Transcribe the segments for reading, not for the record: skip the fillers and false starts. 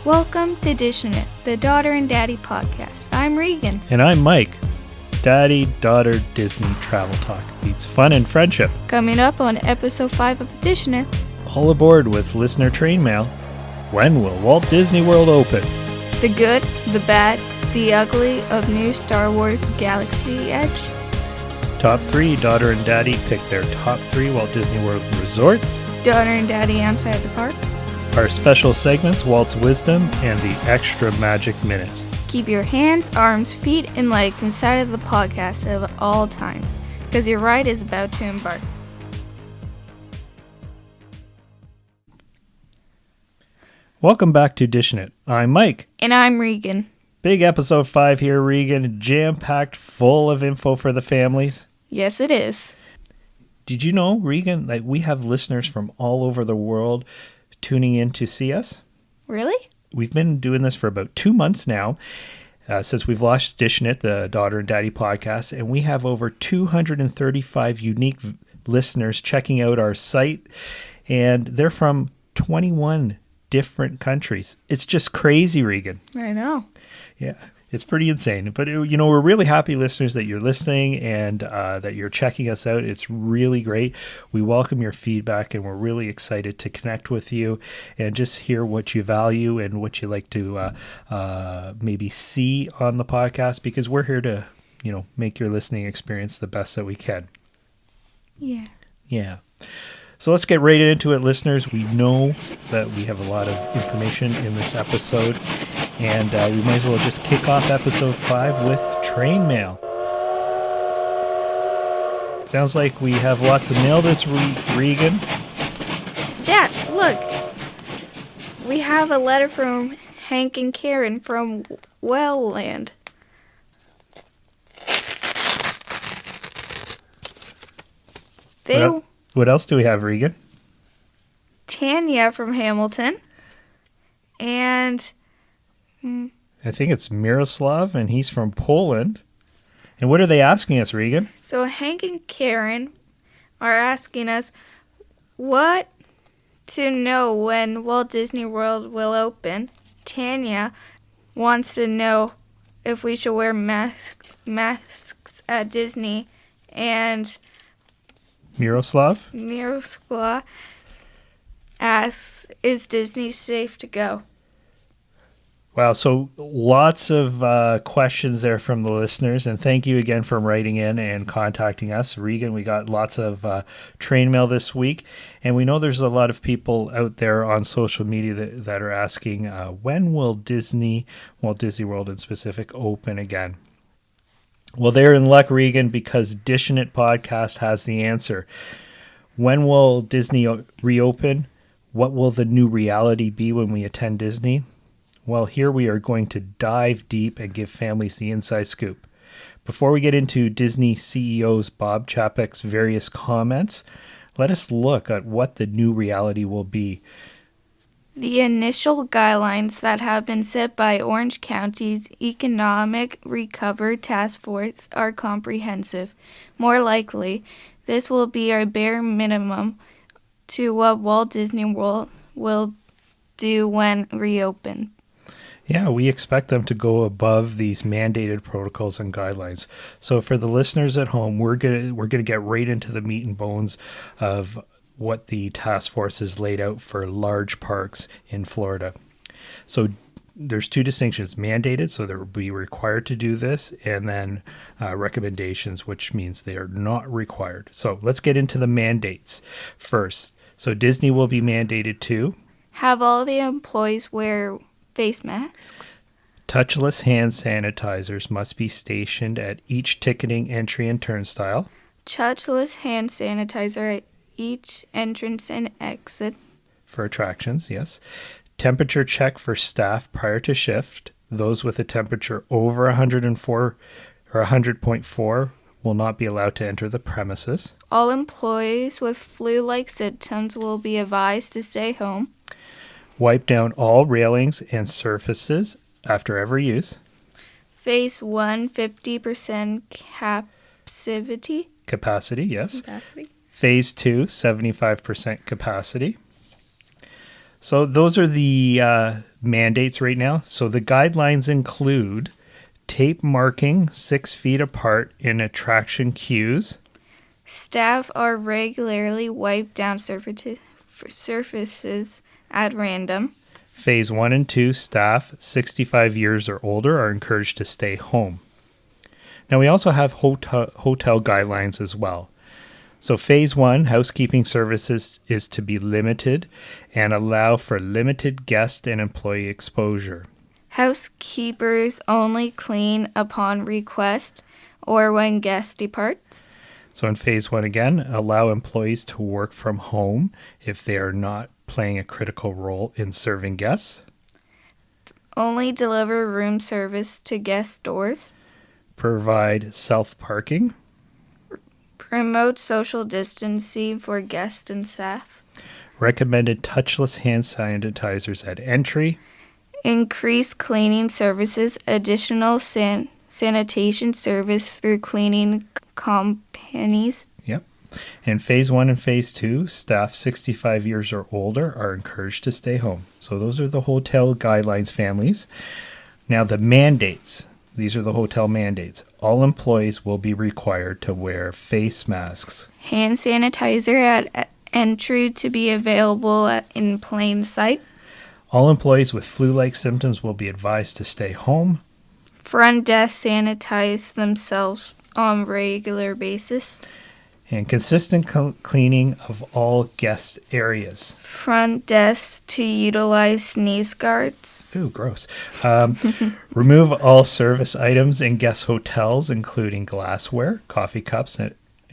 Welcome to Dishin, the Daughter and Daddy podcast. I'm Regan. And I'm Mike. Daddy-daughter Disney travel talk meets fun and friendship. Coming up on episode 5 of Dishin. All aboard with listener train mail. When will Walt Disney World open? The good, the bad, the ugly of new Star Wars Galaxy Edge. Top 3 Daughter and Daddy pick their top 3 Walt Disney World resorts. Daughter and Daddy outside the park. Our special segments, Walt's Wisdom and the Extra Magic Minute. Keep your hands, arms, feet, and legs inside of the podcast at all times, because your ride is about to embark. Welcome back to Dishin It. I'm Mike. And I'm Regan. Big episode 5 here, Regan. Jam-packed, full of info for the families. Yes, it is. Did you know, Regan, that we have listeners from all over the world tuning in to see us? Really? We've been doing this for about 2 months now, since we've launched Dishin It, the Daughter and Daddy podcast, and we have over 235 unique listeners checking out our site, and they're from 21 different countries. It's just crazy, Regan. I know. Yeah, it's pretty insane. But, we're really happy, listeners, that you're listening and that you're checking us out. It's really great. We welcome your feedback, and we're really excited to connect with you and just hear what you value and what you like to maybe see on the podcast, because we're here to, make your listening experience the best that we can. Yeah. Yeah. So let's get right into it, listeners. We know that we have a lot of information in this episode, and we might as well just kick off episode 5 with train mail. Sounds like we have lots of mail this week, Regan. Dad, look. We have a letter from Hank and Karen from Wellland. What else do we have, Regan? Tanya from Hamilton. And I think it's Miroslav, and he's from Poland. And what are they asking us, Regan? So Hank and Karen are asking us what to know when Walt Disney World will open. Tanya wants to know if we should wear masks at Disney, and Miroslav asks, is Disney safe to go? Wow, so lots of questions there from the listeners, and thank you again for writing in and contacting us. Regan, we got lots of train mail this week, and we know there's a lot of people out there on social media that are asking, when will Walt Disney World in specific open again? Well, they're in luck, Regan, because Dishin It podcast has the answer. When will Disney reopen? What will the new reality be when we attend Disney? Well, here we are going to dive deep and give families the inside scoop. Before we get into Disney CEO's Bob Chapek's various comments, let us look at what the new reality will be. The initial guidelines that have been set by Orange County's Economic Recovery Task Force are comprehensive. More likely, this will be our bare minimum to what Walt Disney World will do when reopened. Yeah, we expect them to go above these mandated protocols and guidelines. So for the listeners at home, we're gonna get right into the meat and bones of what the task force has laid out for large parks in Florida. So there's 2 distinctions: mandated, so they'll be required to do this, and then recommendations, which means they are not required. So let's get into the mandates first. So Disney will be mandated to have all the employees wear face masks. Touchless hand sanitizers must be stationed at each ticketing entry and turnstile. Touchless hand sanitizer at each entrance and exit. For attractions, yes. Temperature check for staff prior to shift. Those with a temperature over 104 or 100.4 will not be allowed to enter the premises. All employees with flu-like symptoms will be advised to stay home. Wipe down all railings and surfaces after every use. Phase 1, 50% capacity, yes. Phase 2, 75% capacity. So those are the mandates right now. So the guidelines include tape marking 6 feet apart in attraction queues. Staff are regularly wiped down surfaces at random. Phase 1 and 2 staff 65 years or older are encouraged to stay home. Now we also have hotel guidelines as well. So phase 1, housekeeping services is to be limited and allow for limited guest and employee exposure. Housekeepers only clean upon request or when guest departs. So in phase 1 again, allow employees to work from home if they are not playing a critical role in serving guests. Only deliver room service to guest doors. Provide self-parking. Promote social distancing for guests and staff. Recommended touchless hand sanitizers at entry. Increase cleaning services, additional sanitation service through cleaning companies. Yep. In phase 1 and phase 2, staff 65 years or older are encouraged to stay home. So those are the hotel guidelines families. Now the mandates. These are the hotel mandates. All employees will be required to wear face masks. Hand sanitizer at entry to be available in plain sight. All employees with flu-like symptoms will be advised to stay home. Front desk sanitize themselves on regular basis. And consistent cleaning of all guest areas. Front desk to utilize sneeze guards. Ooh, gross. Remove all service items in guest hotels, including glassware, coffee cups,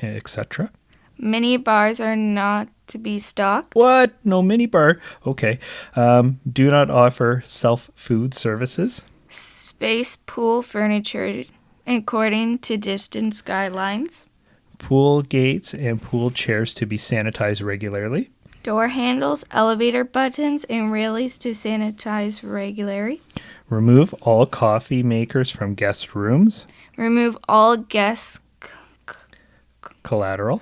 etc. Mini bars are not to be stocked. What? No mini bar? Okay. Do not offer self-food services. Space pool furniture according to distance guidelines. Pool gates and pool chairs to be sanitized regularly. Door handles, elevator buttons, and railings to sanitize regularly. Remove all coffee makers from guest rooms. Remove all guest Collateral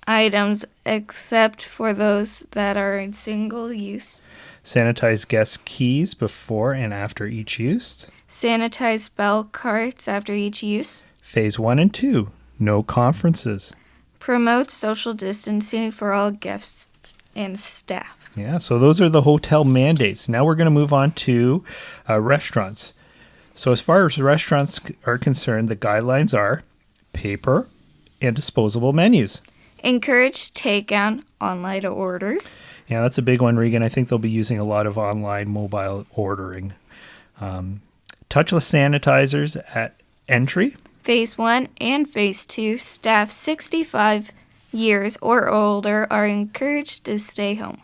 items except for those that are in single use. Sanitize guest keys before and after each use. Sanitize bell carts after each use. Phase 1 and 2, no conferences. Promote social distancing for all guests and staff. Yeah, so those are the hotel mandates. Now we're going to move on to restaurants. So as far as restaurants are concerned, the guidelines are paper and disposable menus. Encourage takeout online orders. Yeah, that's a big one, Regan. I think they'll be using a lot of online mobile ordering. Touchless sanitizers at entry. Phase 1 and Phase 2, staff 65 years or older are encouraged to stay home.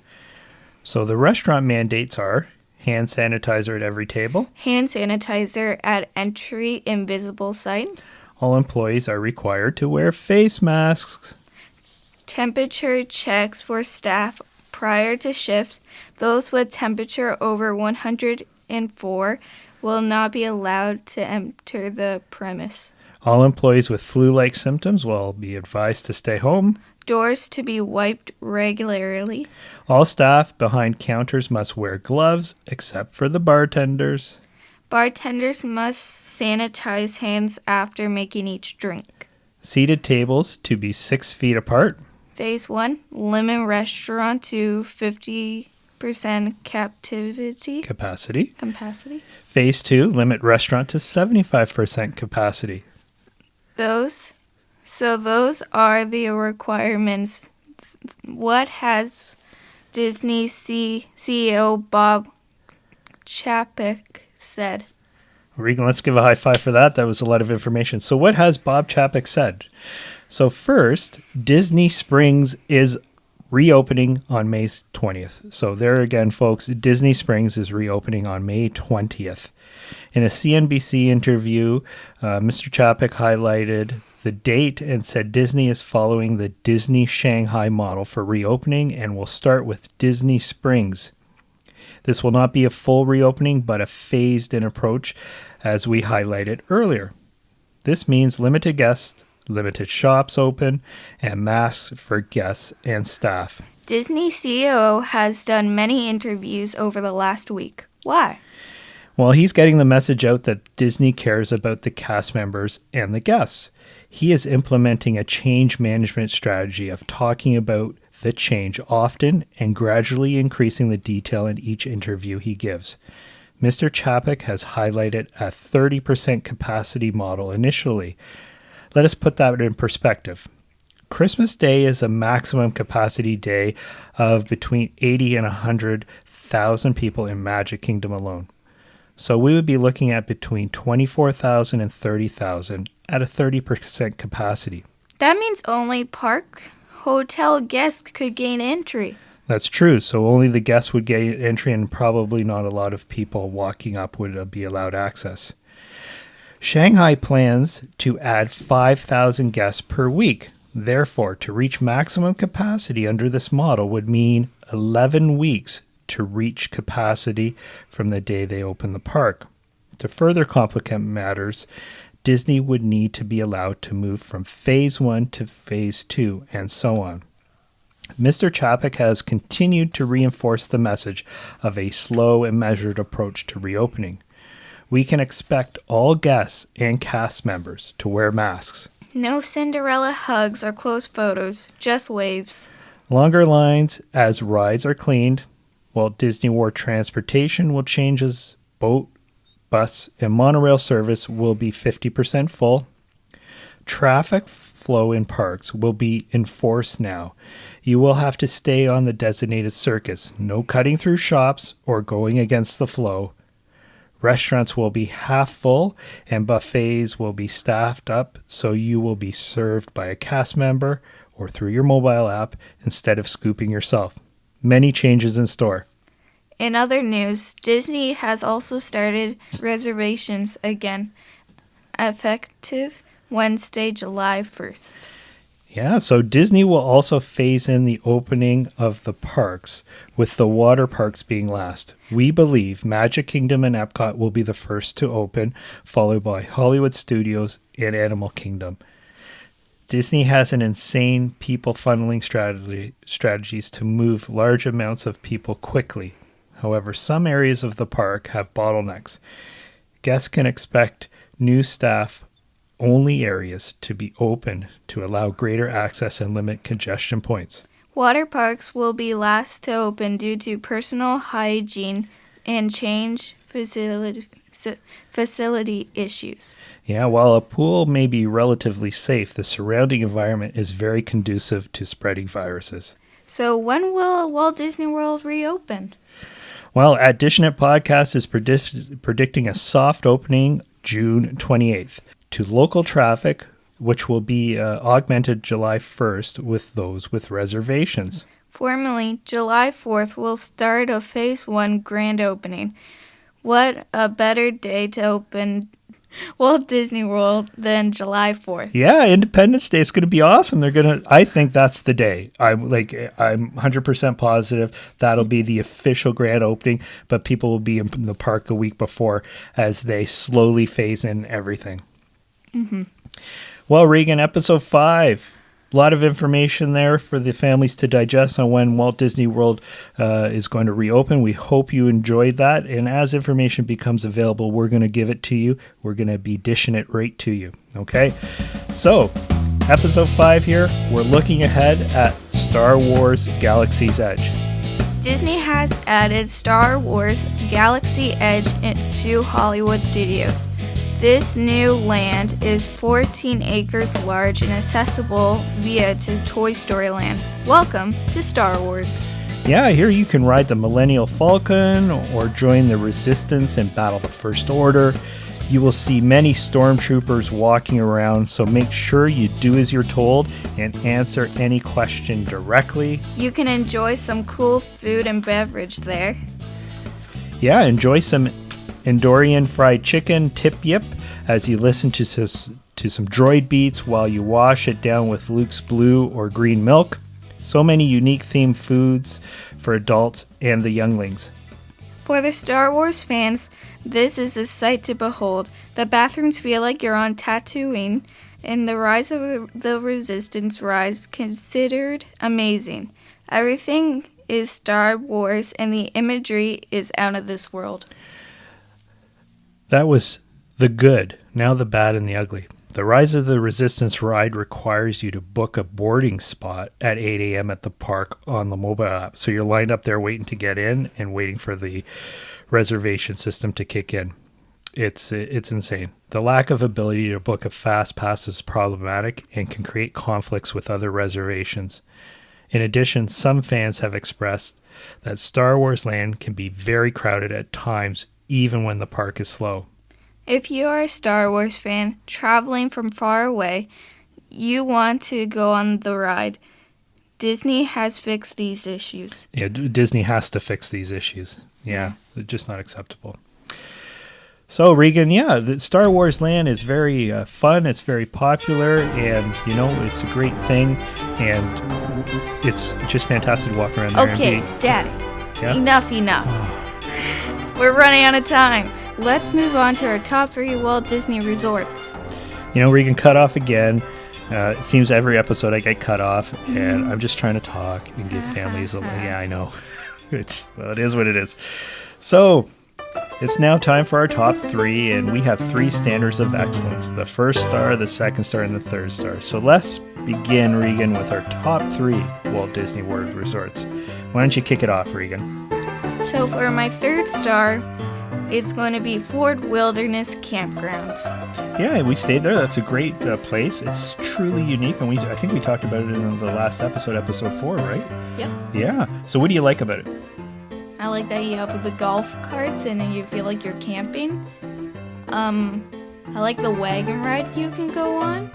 So the restaurant mandates are hand sanitizer at every table. Hand sanitizer at entry in visible sight. All employees are required to wear face masks. Temperature checks for staff prior to shift. Those with temperature over 104 will not be allowed to enter the premise. All employees with flu-like symptoms will be advised to stay home. Doors to be wiped regularly. All staff behind counters must wear gloves, except for the bartenders. Bartenders must sanitize hands after making each drink. Seated tables to be 6 feet apart. Phase 1, limit restaurant to 50% capacity. Phase 2, limit restaurant to 75% capacity. Those are the requirements. What has Disney CEO Bob Chapek said? Regan, let's give a high five for that. That was a lot of information. So what has Bob Chapek said? So first, Disney Springs is reopening on May 20th. So there again, folks, Disney Springs is reopening on May 20th. In a CNBC interview, Mr. Chapek highlighted the date and said Disney is following the Disney Shanghai model for reopening and will start with Disney Springs. This will not be a full reopening, but a phased-in approach, as we highlighted earlier. This means limited guests, limited shops open, and masks for guests and staff. Disney CEO has done many interviews over the last week. Why? Well, he's getting the message out that Disney cares about the cast members and the guests. He is implementing a change management strategy of talking about the change often and gradually increasing the detail in each interview he gives. Mr. Chapek has highlighted a 30% capacity model initially. Let us put that in perspective. Christmas Day is a maximum capacity day of between 80 and 100,000 people in Magic Kingdom alone. So we would be looking at between 24,000 and 30,000 at a 30% capacity. That means only park hotel guests could gain entry. That's true. So only the guests would get entry and probably not a lot of people walking up would be allowed access. Shanghai plans to add 5,000 guests per week. Therefore, to reach maximum capacity under this model would mean 11 weeks to reach capacity from the day they open the park. To further complicate matters, Disney would need to be allowed to move from Phase 1 to Phase 2 and so on. Mr. Chapek has continued to reinforce the message of a slow and measured approach to reopening. We can expect all guests and cast members to wear masks. No Cinderella hugs or close photos, just waves. Longer lines as rides are cleaned. Walt Disney World transportation will change as boat, bus, and monorail service will be 50% full. Traffic flow in parks will be enforced now. You will have to stay on the designated circuits. No cutting through shops or going against the flow. Restaurants will be half full and buffets will be staffed up, so you will be served by a cast member or through your mobile app instead of scooping yourself. Many changes in store. In other news, Disney has also started reservations again, effective Wednesday, July 1st. Yeah, so Disney will also phase in the opening of the parks, with the water parks being last. We believe Magic Kingdom and Epcot will be the first to open, followed by Hollywood Studios and Animal Kingdom. Disney has an insane people funneling strategies to move large amounts of people quickly. However, some areas of the park have bottlenecks. Guests can expect new staff only areas to be open to allow greater access and limit congestion points. Water parks will be last to open due to personal hygiene and change facility issues. Yeah, while a pool may be relatively safe, the surrounding environment is very conducive to spreading viruses. So when will Walt Disney World reopen? Well, at Dishin Podcast is predicting a soft opening June 28th. To local traffic, which will be augmented July 1st with those with reservations. Formally, July 4th will start a Phase 1 grand opening. What a better day to open Walt Disney World than July 4th. Yeah, Independence Day is going to be awesome. I think that's the day. I'm 100% positive that'll be the official grand opening, but people will be in the park a week before as they slowly phase in everything. Mm-hmm. Well, Regan, episode 5. A lot of information there for the families to digest on when Walt Disney World is going to reopen. We hope you enjoyed that. And as information becomes available, we're going to give it to you. We're going to be dishing it right to you. Okay? So, episode 5 here, we're looking ahead at Star Wars Galaxy's Edge. Disney has added Star Wars Galaxy Edge to Hollywood Studios. This new land is 14 acres large and accessible via to Toy Story Land. Welcome to Star Wars. Yeah, here you can ride the Millennial Falcon or join the Resistance and battle the First Order. You will see many stormtroopers walking around, so make sure you do as you're told and answer any question directly. You can enjoy some cool food and beverage there. Yeah, enjoy some Endorian fried chicken, tip yip, as you listen to some droid beats while you wash it down with Luke's blue or green milk. So many unique themed foods for adults and the younglings. For the Star Wars fans, this is a sight to behold. The bathrooms feel like you're on Tatooine, and the Rise of the Resistance ride is considered amazing. Everything is Star Wars, and the imagery is out of this world. That was the good, now the bad and the ugly. The Rise of the Resistance ride requires you to book a boarding spot at 8 a.m. at the park on the mobile app. So you're lined up there waiting to get in and waiting for the reservation system to kick in. It's insane. The lack of ability to book a fast pass is problematic and can create conflicts with other reservations. In addition, some fans have expressed that Star Wars Land can be very crowded at times, even when the park is slow. If you are a Star Wars fan traveling from far away, you want to go on the ride. Disney has fixed these issues. Yeah, Disney has to fix these issues. Yeah, they're just not acceptable. So, Regan, the Star Wars Land is very fun. It's very popular, and, it's a great thing, and it's just fantastic to walk around there. Okay, Daddy, Yeah? enough. We're running out of time. Let's move on to our top 3 Walt Disney resorts. Regan, cut off again. It seems every episode I get cut off, and I'm just trying to talk and give families a... Yeah, I know. It is what it is. So, it's now time for our top 3, and we have 3 standards of excellence. The first star, the second star, and the third star. So let's begin, Regan, with our top 3 Walt Disney World resorts. Why don't you kick it off, Regan? So for my 3rd star, it's going to be Ford Wilderness Campgrounds. Yeah, we stayed there. That's a great place. It's truly unique, and I think we talked about it in the last episode 4, right? Yep. Yeah. So what do you like about it? I like that you have the golf carts and you feel like you're camping. I like the wagon ride you can go on.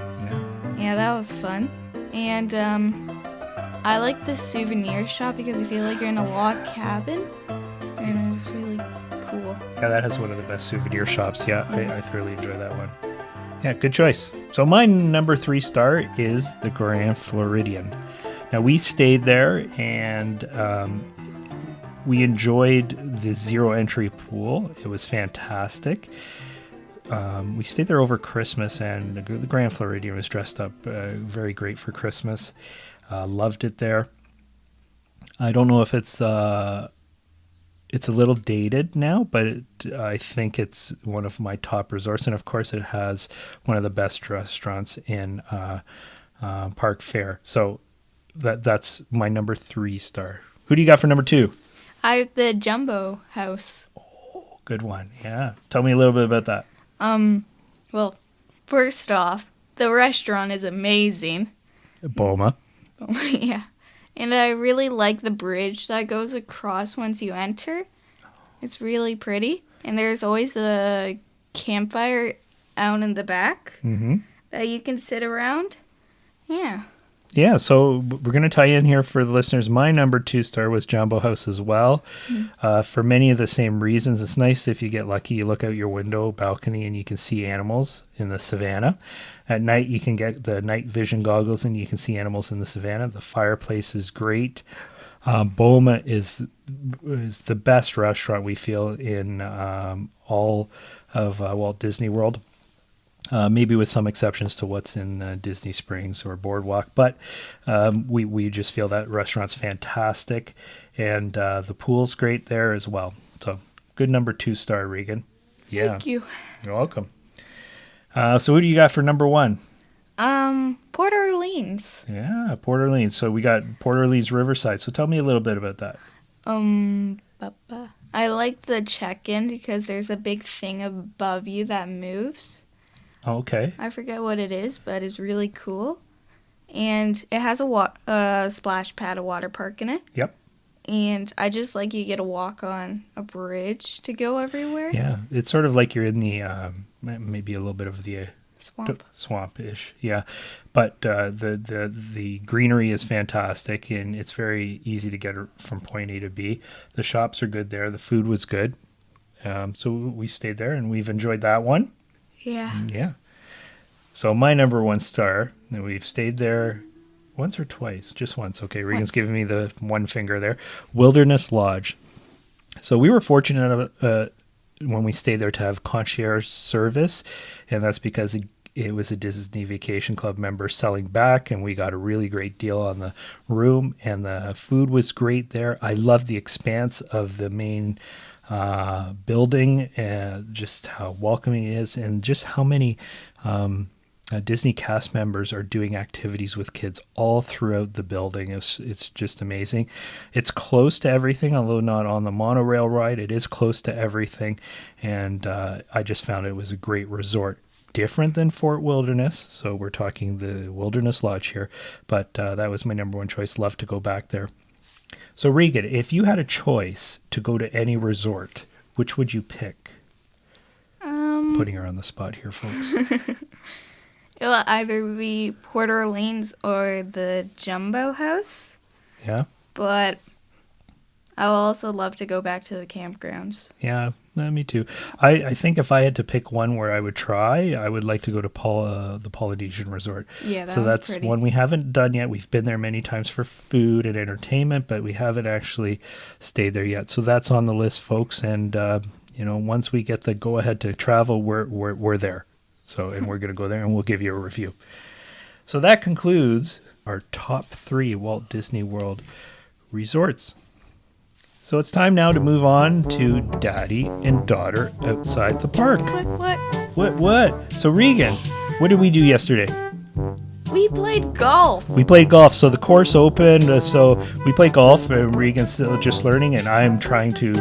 Yeah, that was fun. And I like the souvenir shop because you feel like you're in a log cabin. And it's really cool. Yeah, that has one of the best souvenir shops. Yeah, I thoroughly enjoy that one. Yeah, good choice. So my number 3 star is the Grand Floridian. Now, we stayed there, and we enjoyed the zero entry pool. It was fantastic. We stayed there over Christmas, and the Grand Floridian was dressed up very great for Christmas. Loved it there. I don't know if it's a little dated now, but I think it's one of my top resorts. And of course, it has one of the best restaurants in Park Fair. So that's my number 3 star. Who do you got for number 2? I have the Jumbo House. Oh, good one. Yeah. Tell me a little bit about that. Well, first off, the restaurant is amazing. Boma. Yeah. And I really like the bridge that goes across once you enter. It's really pretty. And there's always a campfire out in the back that you can sit around. Yeah. Yeah, so we're going to tie in here for the listeners. My number 2 star was Jumbo House as well. For many of the same reasons. It's nice if you get lucky, you look out your window, balcony, and you can see animals in the savannah. At night, you can get the night vision goggles and you can see animals in the savannah. The fireplace is great. Boma is the best restaurant we feel in all of Walt Disney World. Maybe with some exceptions to what's in Disney Springs or Boardwalk, but we just feel that restaurant's fantastic, and the pool's great there as well. So good number 2 star, Regan. Yeah, Thank you. You're welcome. So who do you got for number 1? Port Orleans. Yeah, Port Orleans. So we got Port Orleans Riverside. So tell me a little bit about that. I like the check-in because there's a big thing above you that moves. Okay. I forget what it is, but it's really cool. And it has a splash pad, a water park in it. Yep. And I just like you get to walk on a bridge to go everywhere. Yeah, it's sort of like you're in the maybe a little bit of the swamp-ish. Yeah, but the greenery is fantastic, and it's very easy to get from point A to B. The shops are good there. The food was good. So we stayed there, and we've enjoyed that one. Yeah. Yeah. So my number 1 star, and we've stayed there once or twice, just once. Okay, Regan's giving me the one finger there. Wilderness Lodge. So we were fortunate when we stayed there to have concierge service, and that's because it was a Disney Vacation Club member selling back, and we got a really great deal on the room, and the food was great there. I love the expanse of the main building, and just how welcoming it is, and just how many Disney cast members are doing activities with kids all throughout the building. It's just amazing. It's close to everything, although not on the monorail ride. It is close to everything, and I just found it was a great resort. Different than Fort Wilderness, so we're talking the Wilderness Lodge here, but that was my number one choice. Love to go back there. So Regan, if you had a choice to go to any resort, which would you pick? Putting her on the spot here, folks. It will either be Port Orleans or the Jumbo House. Yeah? But I will also love to go back to the campgrounds. Yeah, me too. I think if I had to pick one where I would try, I would like to go to the Polynesian Resort. Yeah, that's pretty. one we haven't done yet. We've been there many times for food and entertainment, but we haven't actually stayed there yet. So that's on the list, folks. And once we get the go ahead to travel, we're there. So, and we're going to go there and we'll give you a review. So that concludes our top 3 Walt Disney World resorts. So it's time now to move on to Daddy and Daughter outside the park. What? So Regan, what did we do yesterday? We played golf. We played golf. So the course opened. So we played golf, and Regan's still just learning, and I'm trying to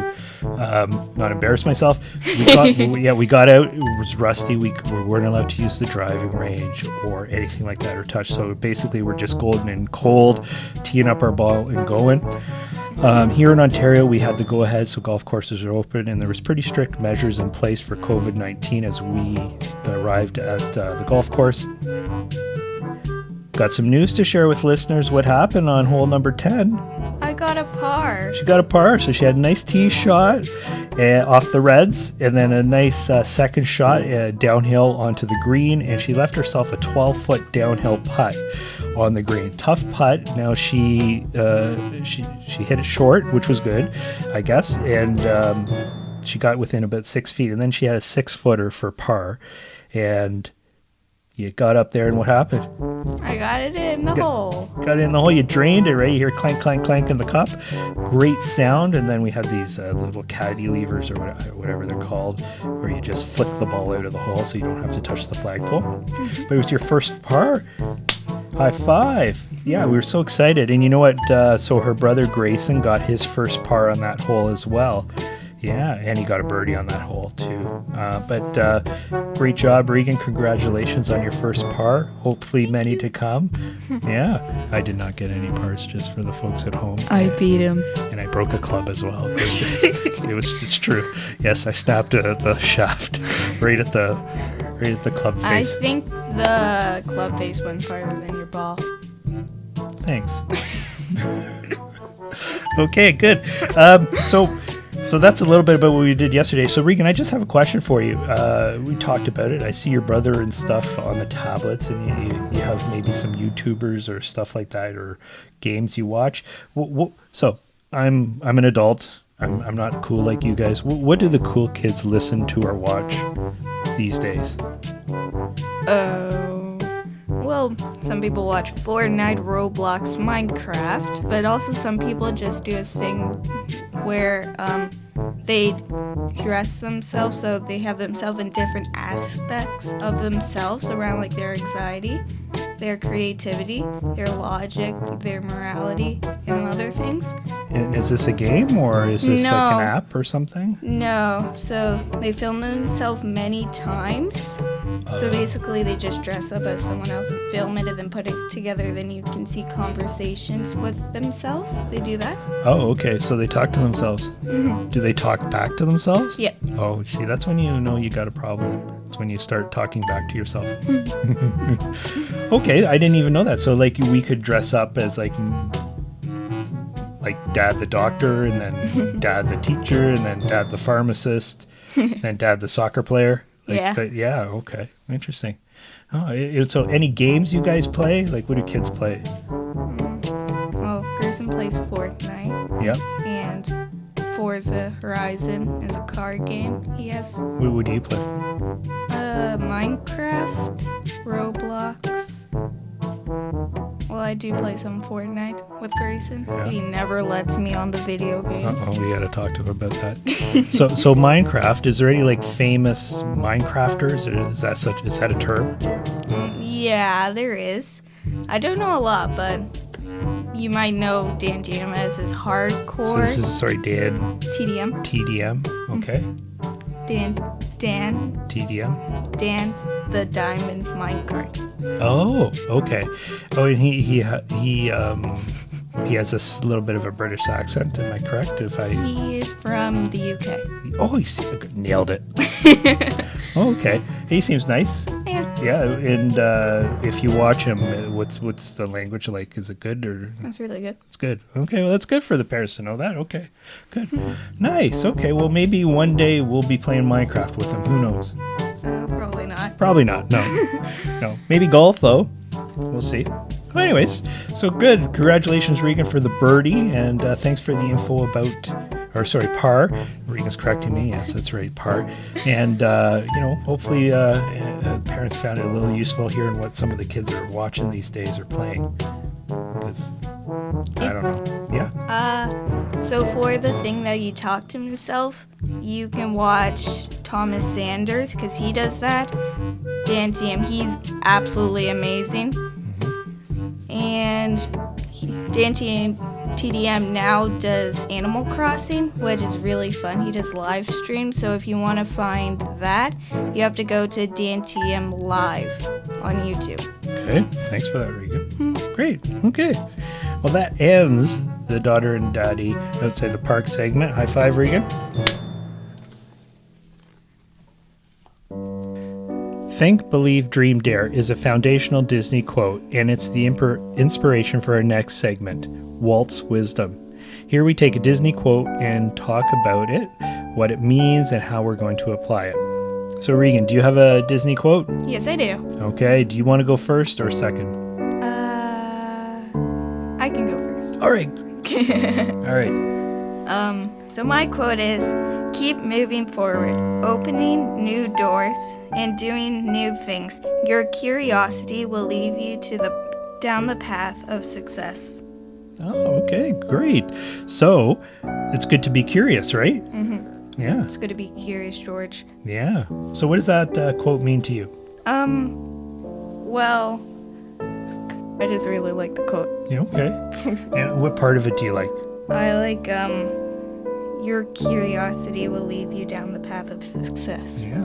not embarrass myself. We got out. It was rusty. We weren't allowed to use the driving range or anything like that or touch. So basically, we're just golden and cold, teeing up our ball and going. Here in Ontario, we had the go-ahead, so golf courses are open, and there was pretty strict measures in place for COVID-19 as we arrived at the golf course. Got some news to share with listeners. What happened on hole number 10? I got a par. She got a par, so she had a nice tee shot off the reds, and then a nice second shot downhill onto the green, and she left herself a 12-foot downhill putt on the green. Tough putt. Now she hit it short, which was good, I guess, and she got within about 6 feet, and then she had a 6-footer for par, and you got up there, and what happened? I got it in the hole. Got it in the hole. You drained it, right? You hear clank, clank, clank in the cup. Great sound. And then we had these little caddy levers or whatever they're called, where you just flick the ball out of the hole so you don't have to touch the flagpole. But it was your first par. High five. Yeah, we were so excited. And you know what? So her brother Grayson got his first par on that hole as well. Yeah, and he got a birdie on that hole too. But great job, Regan. Congratulations on your first par. Hopefully many to come. Yeah, I did not get any pars, just for the folks at home. I beat him. And I broke a club as well. It's true. Yes, I snapped the shaft right at the club face. I think the club face went farther than your ball. Thanks. Okay, good. So that's a little bit about what we did yesterday. So Regan, I just have a question for you. We talked about it. I see your brother and stuff on the tablets, and you have maybe some YouTubers or stuff like that, or games you watch. So I'm an adult. I'm not cool like you guys. What do the cool kids listen to or watch these days? Well, some people watch Fortnite, Roblox, Minecraft, but also some people just do a thing where they dress themselves, so they have themselves in different aspects of themselves around like their anxiety, their creativity, their logic, their morality, and other things. And is this a game, or is this No. like an app or something? No, so they film themselves many times. So basically they just dress up as someone else and film it and then put it together. Then you can see conversations with themselves. They do that. Oh, okay. So they talk to themselves. Mm-hmm. Do they talk back to themselves? Yep. Oh, see, that's when you know you got a problem. It's when you start talking back to yourself. Okay, I didn't even know that. So like we could dress up as like Dad the doctor, and then Dad the teacher, and then Dad the pharmacist, and then Dad the soccer player. Yeah, okay. Interesting. Oh, so any games you guys play? Like, what do kids play? Well, Grayson plays Fortnite. Yep. And Forza Horizon is a card game he has. What do you play? Minecraft, Roblox. Well, I do play some Fortnite with Grayson. Yeah. He never lets me on the video games. We got to talk to him about that. So Minecraft, is there any like famous Minecrafters? Or is that a term? Yeah, there is. I don't know a lot, but you might know DanTDM as his So hardcore this is, Dan TDM. TDM. Okay. Dan TDM. the Diamond Minecart. Oh, okay. Oh, and he has this little bit of a British accent. Am I correct? He is from the UK. Oh, he nailed it. Oh, okay. He seems nice. Yeah, Yeah, and if you watch him, what's the language like? Is it good or? that's really good. It's good. Okay, well that's good for the parents to know that. Okay, good, nice. Okay, well maybe one day we'll be playing Minecraft with him. Who knows? Probably not. Probably not. No, no. Maybe golf though. We'll see. Well, anyways, so good. Congratulations, Regan, for the birdie, and thanks for the info about. Or sorry, par. Regan's correcting me. Yes, that's right, par. And hopefully, parents found it a little useful hearing what some of the kids are watching these days or playing. Because I don't know. Yeah. So for the thing that he talked to himself, you can watch Thomas Sanders because he does that. DanTDM, he's absolutely amazing. And DanTDM now does Animal Crossing, which is really fun. He does live streams, so if you want to find that, you have to go to DanTDM Live on YouTube. Okay, thanks for that, Regan. Great. Okay. Well, that ends the Daughter and Daddy Outside the Park segment. High five, Regan. Think, Believe, Dream, Dare is a foundational Disney quote, and it's the inspiration for our next segment, Walt's Wisdom. Here we take a Disney quote and talk about it, what it means, and how we're going to apply it. So, Regan, do you have a Disney quote? Yes, I do. Okay. Do you want to go first or second? I can go first. All right. All right. So my quote is, keep moving forward, opening new doors, and doing new things. Your curiosity will lead you down the path of success. Oh, okay. Great. So, it's good to be curious, right? Mm-hmm. Yeah. It's good to be curious, George. Yeah. So what does that quote mean to you? Well, I just really like the quote. Yeah, okay. And what part of it do you like? I like, your curiosity will lead you down the path of success. Yeah.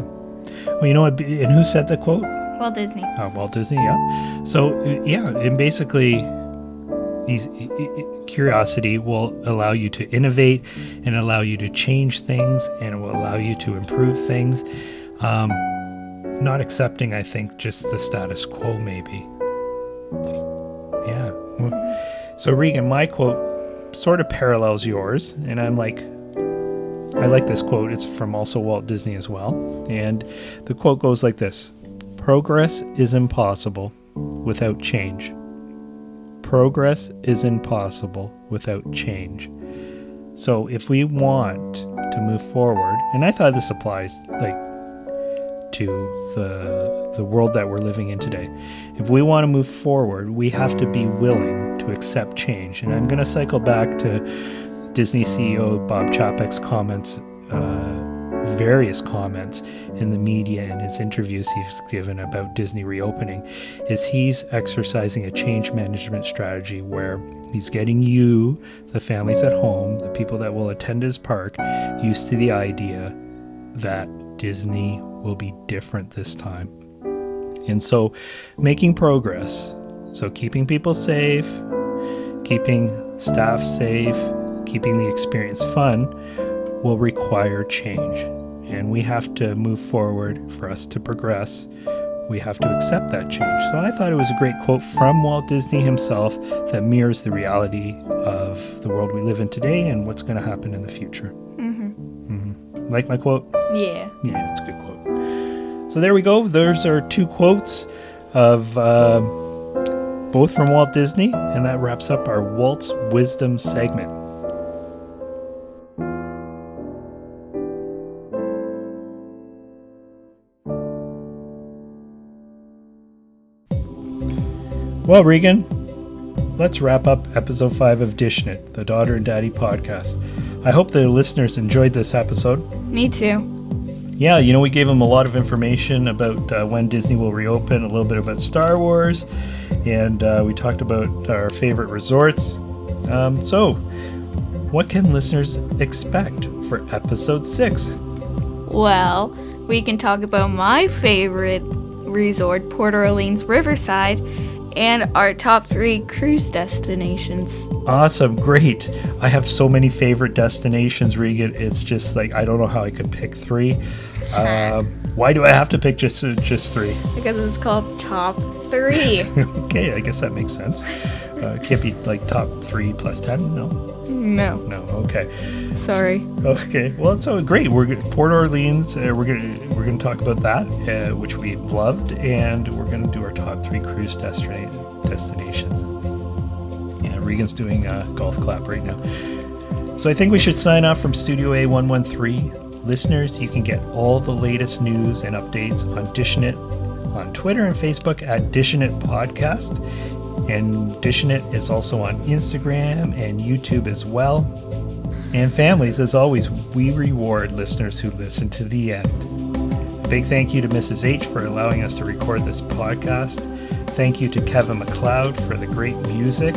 Well, you know what? And who said the quote? Walt Disney. Walt Disney, yeah. So, and basically, curiosity will allow you to innovate and allow you to change things, and it will allow you to improve things. Not accepting, I think, just the status quo, maybe. Yeah. So, Regan, my quote sort of parallels yours, and I like this quote. It's from also Walt Disney as well. And the quote goes like this: progress is impossible without change. Progress is impossible without change. So if we want to move forward, and I thought this applies to the world that we're living in today. If we want to move forward, we have to be willing to accept change. And I'm going to cycle back to Disney CEO Bob Chapek's comments, various comments in the media and his interviews he's given about Disney reopening, is he's exercising a change management strategy where he's getting you, the families at home, the people that will attend his park, used to the idea that Disney will be different this time. And so making progress, so keeping people safe, keeping staff safe, keeping the experience fun, will require change. And we have to move forward. For us to progress, we have to accept that change. So I thought it was a great quote from Walt Disney himself that mirrors the reality of the world we live in today and what's going to happen in the future. Like my quote? Yeah. Yeah, it's a good quote. So there we go. Those are two quotes of both from Walt Disney, and that wraps up our Walt's Wisdom segment. Well, Regan, let's wrap up episode 5 of Dishin' It, the Daughter and Daddy podcast. I hope the listeners enjoyed this episode. Me too. Yeah, we gave them a lot of information about when Disney will reopen, a little bit about Star Wars, and we talked about our favorite resorts. So, what can listeners expect for episode 6? Well, we can talk about my favorite resort, Port Orleans Riverside, and our top 3 cruise destinations. Awesome, great. I have so many favorite destinations, Regan. It's just like, I don't know how I could pick 3. Why do I have to pick just 3? Because it's called top 3. Okay, I guess that makes sense. It can't be like top 3 plus 10, no? No. No, okay. Sorry. Okay, well, so great. We're Port Orleans. We're gonna talk about that, which we loved, and we're gonna do our top 3 cruise destinations. Yeah, Regan's doing a golf clap right now. So I think we should sign off from Studio A113. Listeners, you can get all the latest news and updates on Dishin' It on Twitter and Facebook at Dishin' It Podcast. And Dishin' It is also on Instagram and YouTube as well. And families, as always, we reward listeners who listen to the end. Big thank you to Mrs. H for allowing us to record this podcast. Thank you to Kevin MacLeod for the great music.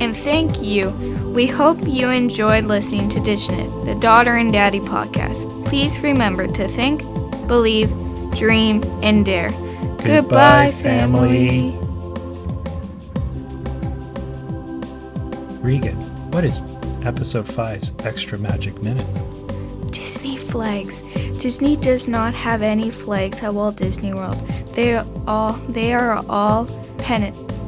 And thank you. We hope you enjoyed listening to Dishin' It, the Daughter and Daddy podcast. Please remember to think, believe, dream, and dare. Goodbye, family. Regan, what is episode 5's extra magic minute? Disney flags. Disney does not have any flags at Walt Disney World. They are all pennants.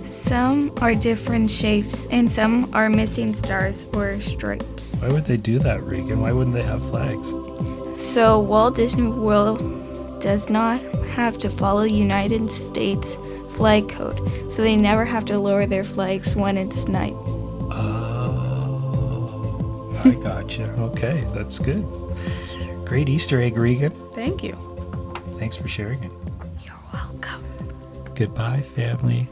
Some are different shapes, and some are missing stars or stripes. Why would they do that, Regan? Why wouldn't they have flags? So Walt Disney World does not have to follow United States flag code, so they never have to lower their flags when it's night. Oh, I gotcha. Okay, that's good. Great Easter egg, Regan. Thank you. Thanks for sharing it. You're welcome. Goodbye, family.